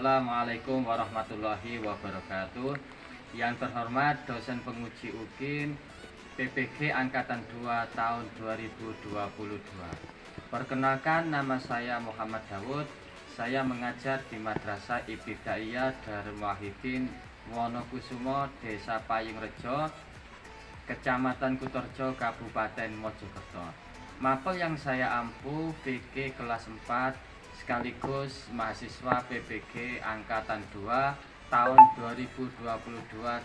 Assalamualaikum warahmatullahi wabarakatuh. Yang terhormat dosen penguji UKIN PPG Angkatan 2 tahun 2022. Perkenalkan, nama saya Muhammad Dawud. Saya mengajar di Madrasah Ibtidaiyah Darul Wahidin Wonokusumo, Desa Payungrejo, Kecamatan Kutorjo, Kabupaten Mojokerto. Mapel yang saya ampu VG kelas 4 sekaligus mahasiswa PPG Angkatan 2 tahun 2022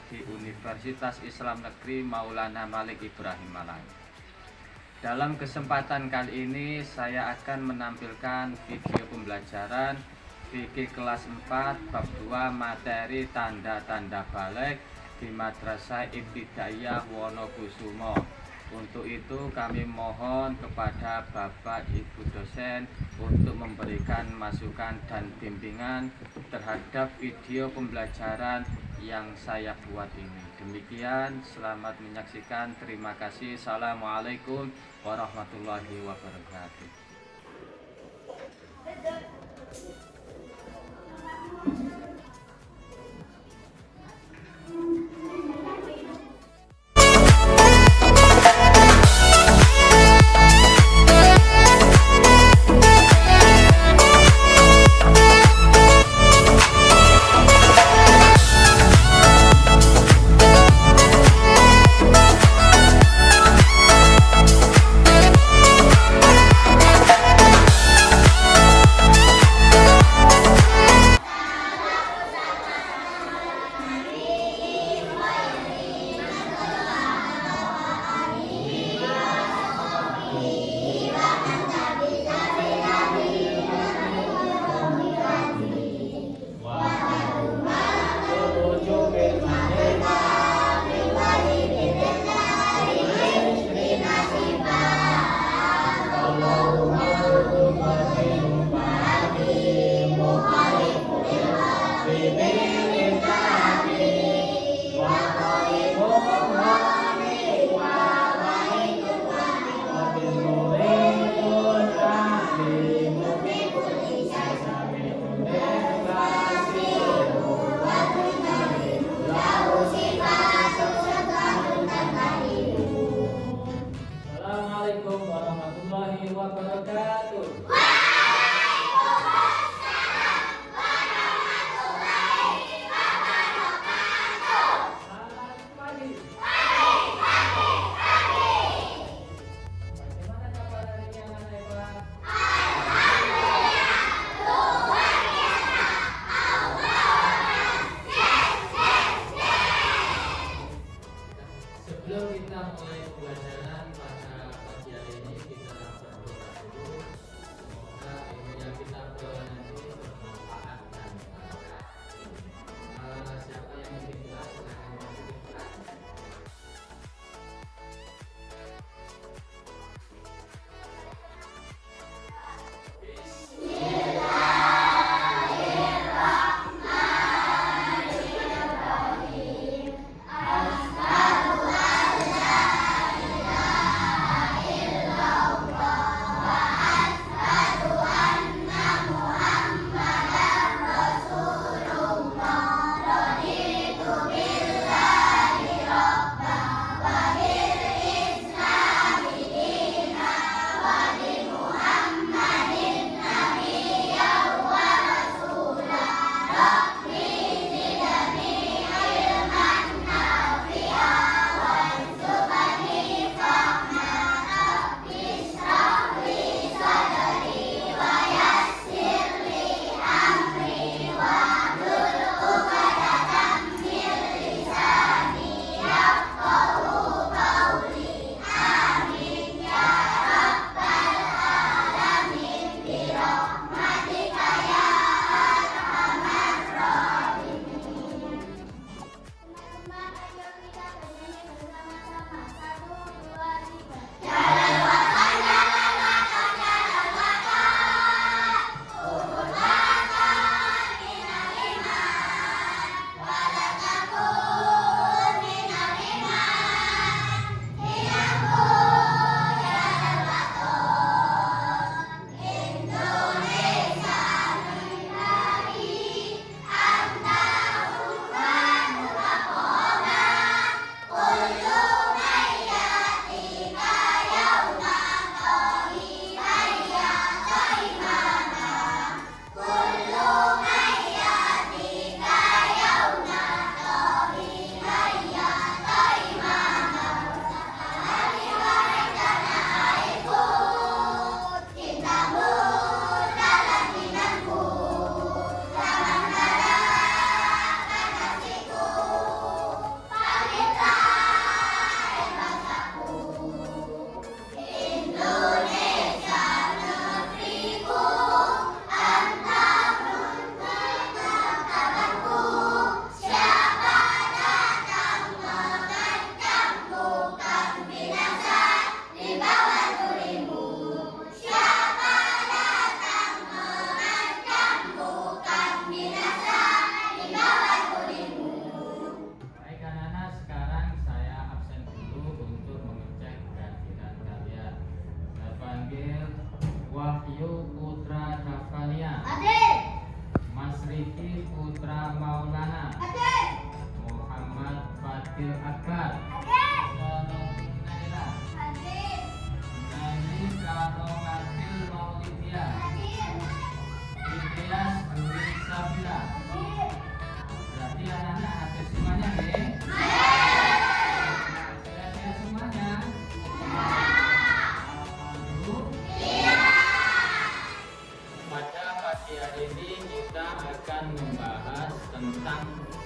di Universitas Islam Negeri Maulana Malik Ibrahim Malang. Dalam kesempatan kali ini saya akan menampilkan video pembelajaran VG kelas 4 bab 2 materi tanda-tanda balik di Madrasah Ibtidaiyah Wonokusumo. Untuk itu kami mohon kepada Bapak Ibu dosen untuk memberikan masukan dan bimbingan terhadap video pembelajaran yang saya buat ini. Demikian, selamat menyaksikan. Terima kasih. Assalamualaikum warahmatullahi wabarakatuh.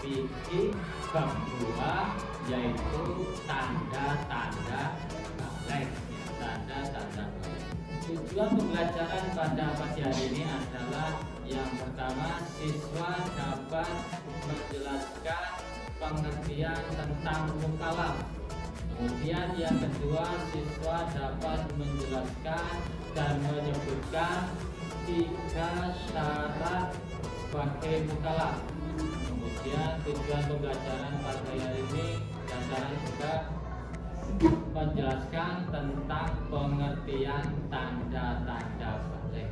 fikih bab 2, yaitu tanda-tanda balik. Tanda-tanda balik. Tujuan pembelajaran pada pagi hari ini adalah yang pertama, siswa dapat menjelaskan pengertian tentang mukalaf. Kemudian yang kedua, siswa dapat menjelaskan dan menyebutkan 3 syarat sebagai mukalaf. Kemudian tujuan pembelajaran pada hari ini dasarnya juga menjelaskan tentang pengertian tanda-tanda balik.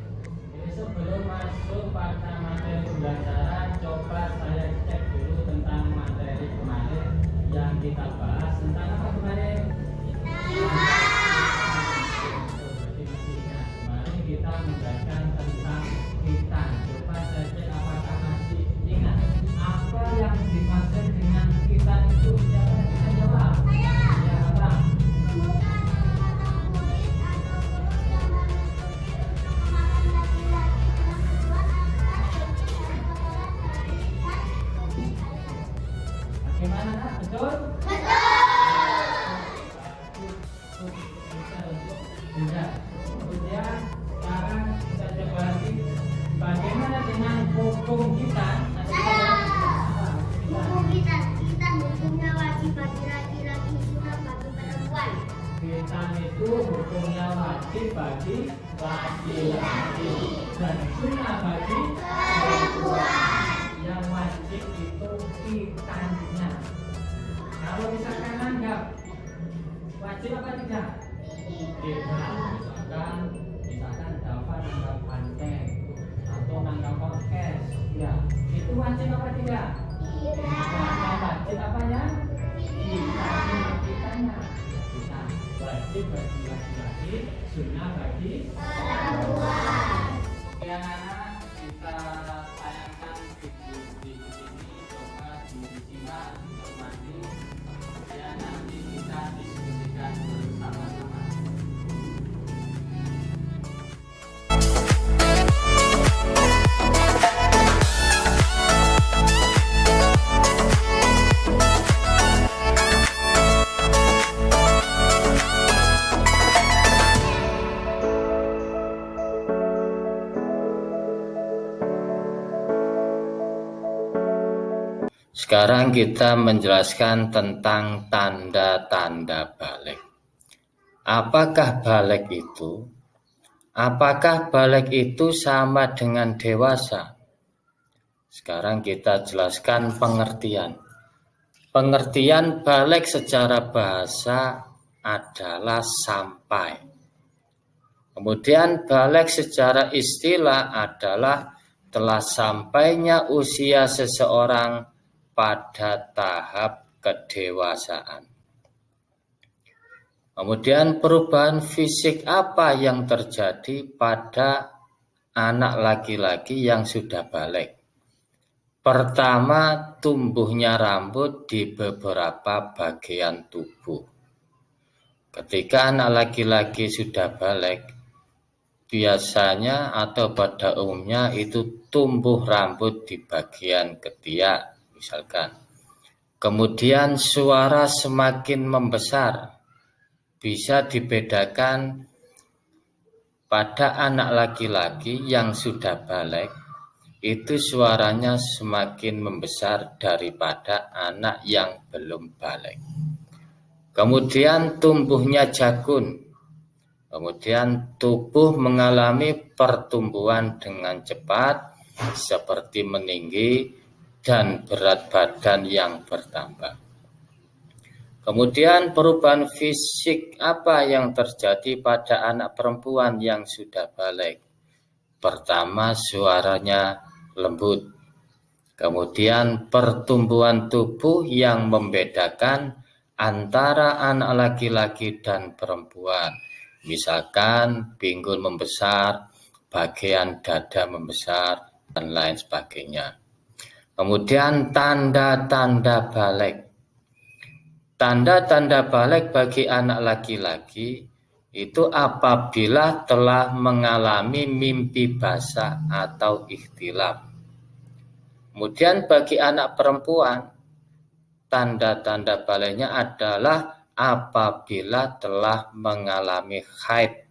Jadi sebelum masuk pada materi pembelajaran, coba saya cek dulu tentang materi kemarin yang kita bahas. Tentang apa kemarin? Kemarin kita membahaskan tentang khitan. Coba saya cek apakah masih ingat apa yang dimaksud dengan khitan itu. Siapa yang bisa jawab? Ya, apa? Bagaimana, Nak? Betul? Betul. Kemudian sekarang kita coba lagi, bagaimana dengan hukum kita? Hukum kita hukumnya wajib bagi laki-laki, sunnah bagi perempuan. Khitan itu hukumnya wajib bagi laki-laki dan sunnah bagi perempuan. Yang wajib itu khitannya. Kalau misalkan anggap wajib apa tidak? Tidak. Misalkan Dava nanggap panceng atau nanggap orkes, ya itu wajib apa tidak? Yang wajib apanya? Khitannya. Kita wajib bagi laki-laki, sunnah bagi perempuan. Ya, anak, kita tayangkan video ini, coba disimak, cermati, ya nanti kita diskusikan bersama-sama. Sekarang kita menjelaskan tentang tanda-tanda balik. Apakah balik itu? Apakah balik itu sama dengan dewasa? Sekarang kita jelaskan pengertian. Pengertian balik secara bahasa adalah sampai. Kemudian balik secara istilah adalah telah sampainya usia seseorang pada tahap kedewasaan. Kemudian perubahan fisik apa yang terjadi pada anak laki-laki yang sudah balik? Pertama, tumbuhnya rambut di beberapa bagian tubuh. Ketika anak laki-laki sudah balik, biasanya atau pada umumnya itu tumbuh rambut di bagian ketiak. Misalkan, kemudian suara semakin membesar, bisa dibedakan pada anak laki-laki yang sudah balik, itu suaranya semakin membesar daripada anak yang belum balik. Kemudian tumbuhnya jakun, kemudian tubuh mengalami pertumbuhan dengan cepat, seperti meninggi, dan berat badan yang bertambah. Kemudian perubahan fisik apa yang terjadi pada anak perempuan yang sudah balik? Pertama, suaranya lembut. Kemudian pertumbuhan tubuh yang membedakan antara anak laki-laki dan perempuan. Misalkan pinggul membesar, bagian dada membesar, dan lain sebagainya. Kemudian tanda-tanda balik. Tanda-tanda balik bagi anak laki-laki itu apabila telah mengalami mimpi basah atau ihtilam. Kemudian bagi anak perempuan, tanda-tanda baliknya adalah apabila telah mengalami haid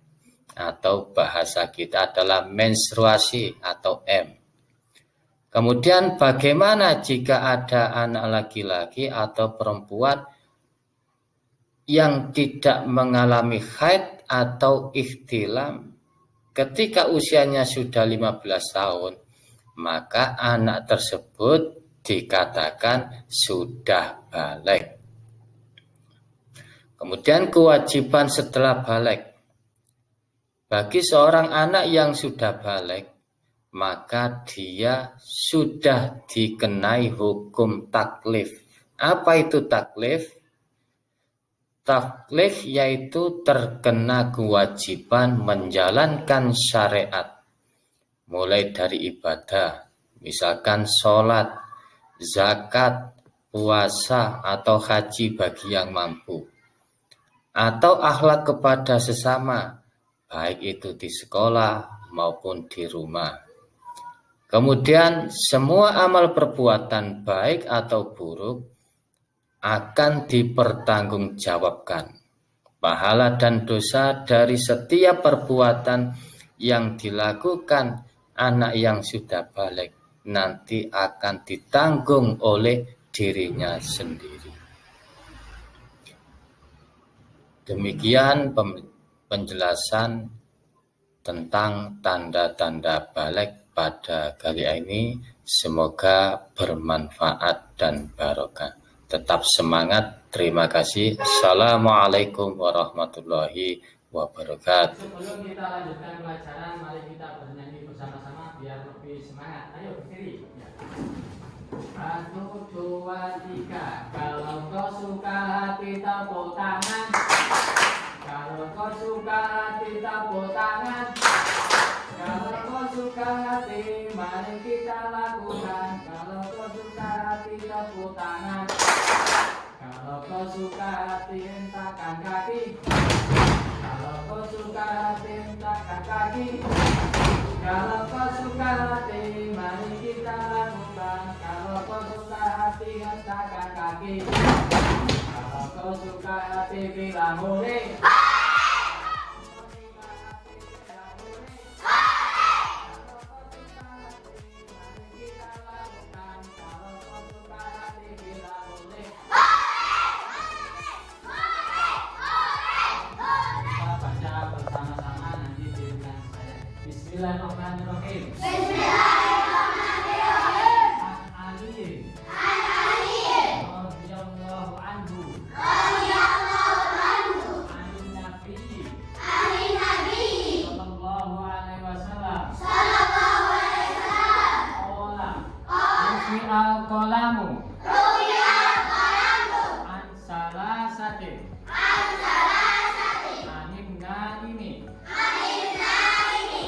atau bahasa kita adalah menstruasi atau M. Kemudian bagaimana jika ada anak laki-laki atau perempuan yang tidak mengalami haid atau ihtilam ketika usianya sudah 15 tahun, maka anak tersebut dikatakan sudah balik. Kemudian kewajiban setelah balik. Bagi seorang anak yang sudah balik, maka dia sudah dikenai hukum taklif. Apa itu taklif? Taklif yaitu terkena kewajiban menjalankan syariat. Mulai dari ibadah, misalkan sholat, zakat, puasa, atau haji bagi yang mampu. Atau akhlak kepada sesama, baik itu di sekolah maupun di rumah. Kemudian semua amal perbuatan baik atau buruk akan dipertanggungjawabkan. Pahala dan dosa dari setiap perbuatan yang dilakukan anak yang sudah balik nanti akan ditanggung oleh dirinya sendiri. Demikian penjelasan tentang tanda-tanda balik pada kali ini. Semoga bermanfaat dan barokah. Tetap semangat. Terima kasih. Assalamualaikum warahmatullahi wabarakatuh. Sebelum kita lanjutkan pelajaran, mari kita bernyanyi bersama-sama biar lebih semangat. Ayo berdiri. Ya. 1, 2, 3. Kalau kau suka hati tepuk tangan. Kalau kau suka hati tepuk tangan. Kalau kau suka hati, mari kita lakukan. Kalau kau suka hati tepuk tangan. Kalau kau suka hati hentakan kaki. Kalau kau suka hati hentakan kaki. Kalau kau suka hati, mari kita lakukan. Kalau kau suka hati hentakan kaki. Kalau kau suka hati bilang boleh. Bismillahirrahmanirrahim. Bismillahirrahmanirrahim. An Ali radhiyallahu anhu. Anin Nabi sallallahu alaihi wasallam. Qala rufi al-qalamu an salasatin anin naimi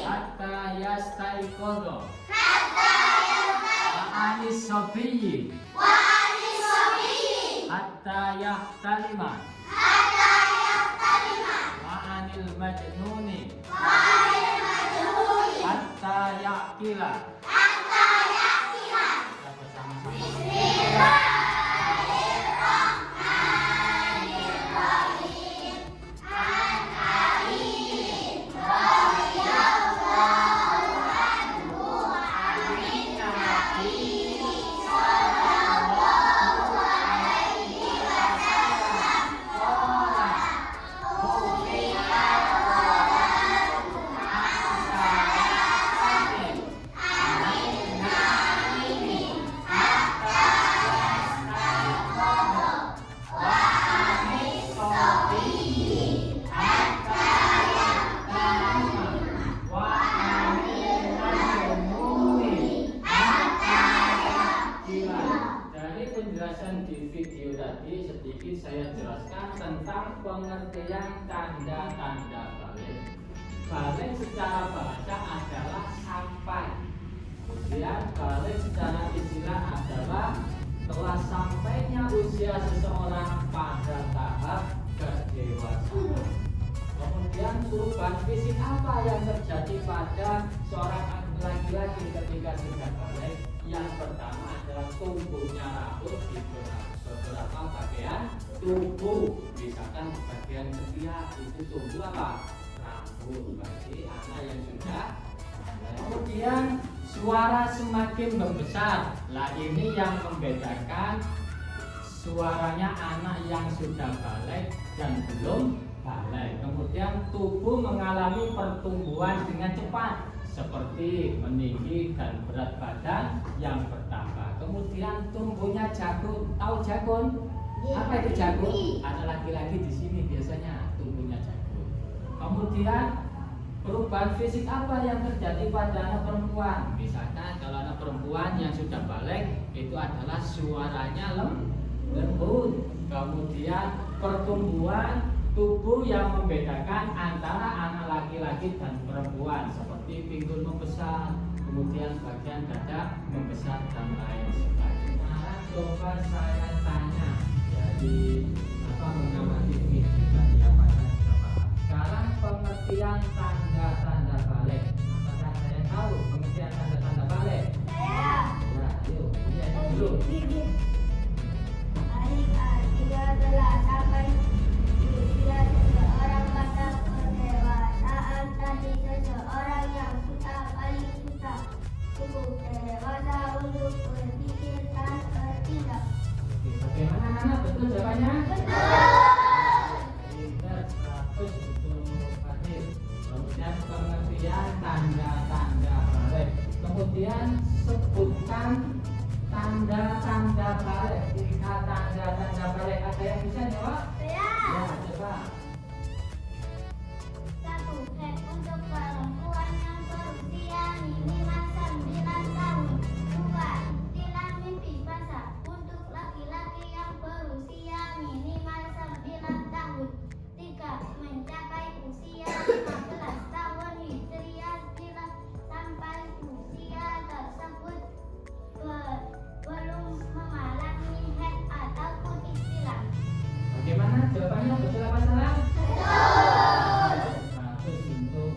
hatta yastaiqadha wa anis sabiyyi hatta yahtalima wa anil majnuni hatta yaqila. Kita bersama-sama. Dari penjelasan di video tadi sedikit saya jelaskan tentang pengertian tanda-tanda balik. Balik secara bahasa adalah sampai. Kemudian balik secara istilah adalah telah sampainya usia seseorang pada tahap kedewasaan. Kemudian perubahan fisik apa yang terjadi pada seorang laki-laki ketika sudah balik? Yang pertama adalah tumbuhnya rambut di beberapa bagian tubuh. Misalkan bagian ketiak itu tumbuh apa? Rambut. Berarti anak yang sudah. Kemudian suara semakin membesar. Lah ini yang membedakan suaranya anak yang sudah balik dan belum balik. Kemudian tubuh mengalami pertumbuhan dengan cepat, seperti meninggi dan berat badan yang bertambah. Kemudian tumbuhnya jagung. Tahu jagung? Apa itu jagung? Anak laki-laki di sini biasanya tumbuhnya jagung. Kemudian perubahan fisik apa yang terjadi pada anak perempuan? Misalkan kalau anak perempuan yang sudah balik itu adalah suaranya lembut. Kemudian pertumbuhan tubuh yang membedakan antara anak laki-laki dan perempuan, seperti pinggul membesar, kemudian bagian dada membesar dan lain sebagainya. Nah, coba saya tanya dari mengamati ini tadi apa ya? Sekarang pengertian tanda-tanda balik. Apakah saya tahu pengertian tanda-tanda balik? Saya. Ya, yuk, ya dulu. Ini adalah sampai usia seseorang pada pendewasaan. Tadi seseorang yang sudah paling sudah cukup dewasa untuk berpikir dan bertindak. Oke, bagaimana anak? Betul jawabannya? Betul. Pintar 100 untuk Fadil. Kemudian pengertian tanda-tanda balik. Kemudian sebutkan tanda-tanda balik. 3 tanda-tanda balik. Ada yang bisa jawab? Saya. Ya, coba. 1. Head untuk perempuan yang berusia minimal 9 tahun. 2. Istilah mimpi basah untuk laki-laki yang berusia minimal 9 tahun. 3. Mencapai usia 15 tahun hijriah bila sampai usia tersebut belum mengalami head ataupun istilah. Bagaimana jawabannya? Betul apa salah? Betul. 100 untuk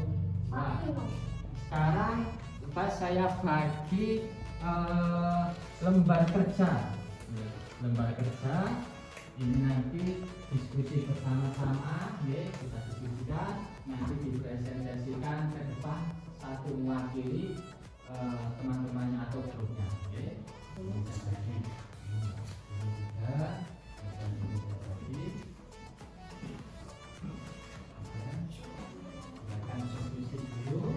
sekarang pas saya bagi lembar kerja. Lembar kerja ini nanti diskusi bersama-sama, ya, kita diskusikan, nanti dipresentasikan ke depan satu mewakili teman-temannya atau grupnya, ya. Ini bisa jadi, ini juga, dan ini bisa jadi. Silakan diskusi dulu.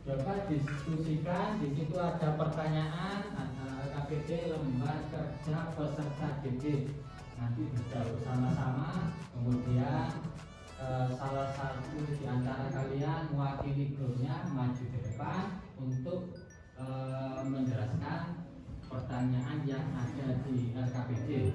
Coba diskusikan, di situ ada pertanyaan antara KPD lembar kerja peserta didik. Nanti dijawab bersama-sama, kemudian salah satu di antara kalian mewakili grupnya maju ke depan untuk menjelaskan pertanyaan yang ada di RKPD.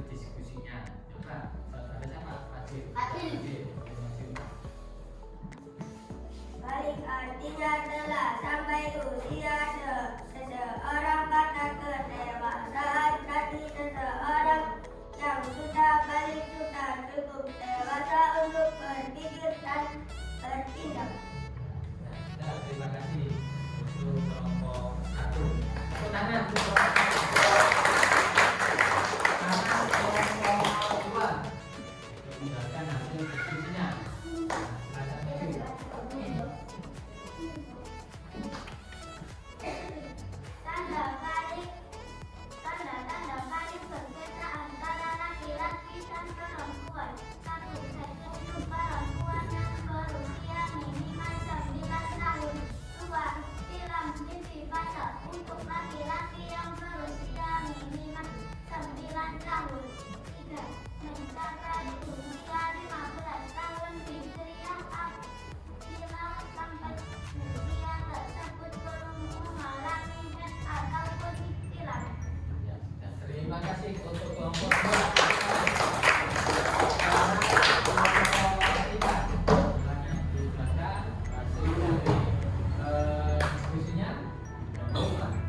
diskusinya. Coba, ada siapa? Fadil. Fadil. Fadil. Balik artinya adalah sampai usia seseorang pada kedewasaan. Berarti seseorang yang sudah balik sudah cukup dewasa untuk berpikir dan bertindak. Nah, terima kasih untuk kelompok 1. Tepuk tangan untuk kelompok 1. Karena kelompok 2 untuk mendengarkan hasil diskusinya. Ada Fadil. Tanda-tanda balik berbeda antara laki-laki dan perempuan. 1. Seks untuk perempuan yang berusia minimal 9 tahun. 2. Silam mimpi basah untuk laki-laki yang berusia minimal 9 tahun. 3. Mencapai usia 15 tahun Hijriah apabila sampai usia tersebut belum mengalami haid ataupun ikhtilam. Ya, sudah. Terima kasih untuk kelompok 2. Sekarang kelompok 3. Silakan dibaca hasil dari diskusinya. Kelompok 2.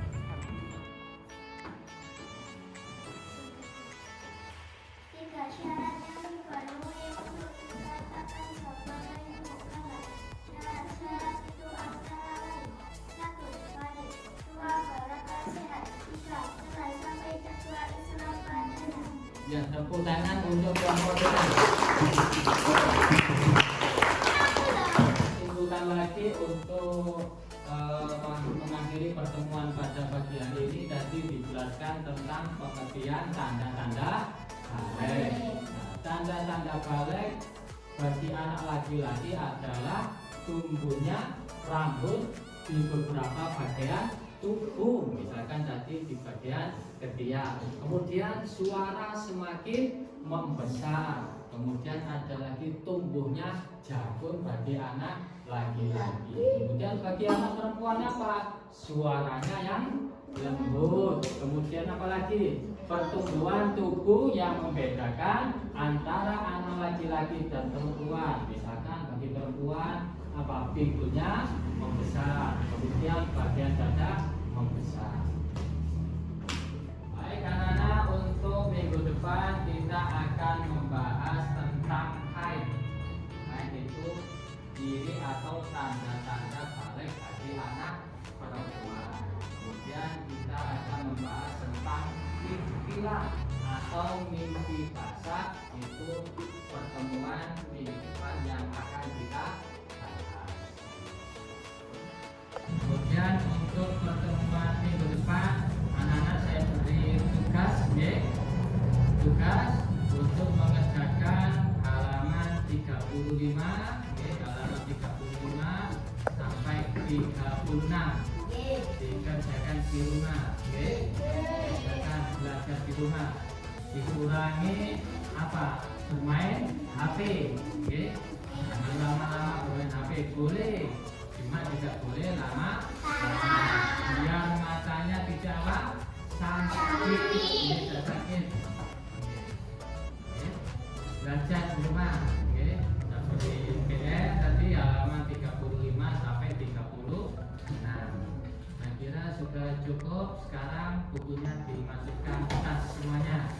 Tiga syarat yang dipenuhi untuk dikatakan sebagai mukallaf. Syarat-syarat itu antara lain: 1. Balik. 2. Berakal sehat. 3. Sampai ketua Islam padanya. Ya, tepuk tangan untuk kelompok 3. Simpulkan lagi untuk mengakhiri pertemuan pada pagi hari ini. Tadi dijelaskan tentang pengertian tanda-tanda balik. Nah, tanda-tanda balik bagi anak laki-laki adalah tumbuhnya rambut di beberapa bagian tubuh, misalkan tadi di bagian ketiak. Kemudian suara semakin membesar. Kemudian ada lagi tumbuhnya janggut bagi anak laki-laki. Kemudian bagi anak perempuan apa? Suaranya yang lembut. Kemudian apa lagi? Pertumbuhan tubuh yang membedakan antara anak laki-laki dan perempuan. Misalkan bagi perempuan apa? Pinggulnya membesar. Kemudian bagian dada membesar. Baik anak-anak, untuk minggu depan kita akan membahas tentang haid. Haid itu ciri atau tanda-tanda balik bagi anak perempuan. Kemudian kita akan membahas tentang ikhtilam atau mimpi basah. Itu pertemuan minggu depan yang akan kita bahas. Kemudian untuk pertemuan minggu depan, anak-anak saya beri tugas, tugas untuk mengerjakan halaman 35, halaman 35 sampai 36. Dikerjakan di rumah, kerjakan belajar di rumah. Dikurangi apa? Bermain HP, jangan lama-lama bermain HP. Boleh, cuma tidak boleh lama. Biar matanya tidak apa? Sakit, tidak sakit. Belajar di rumah, seperti PR tadi halaman 35 sampai 30. Nah, kira sudah cukup. Sekarang bukunya dimasukkan tas semuanya.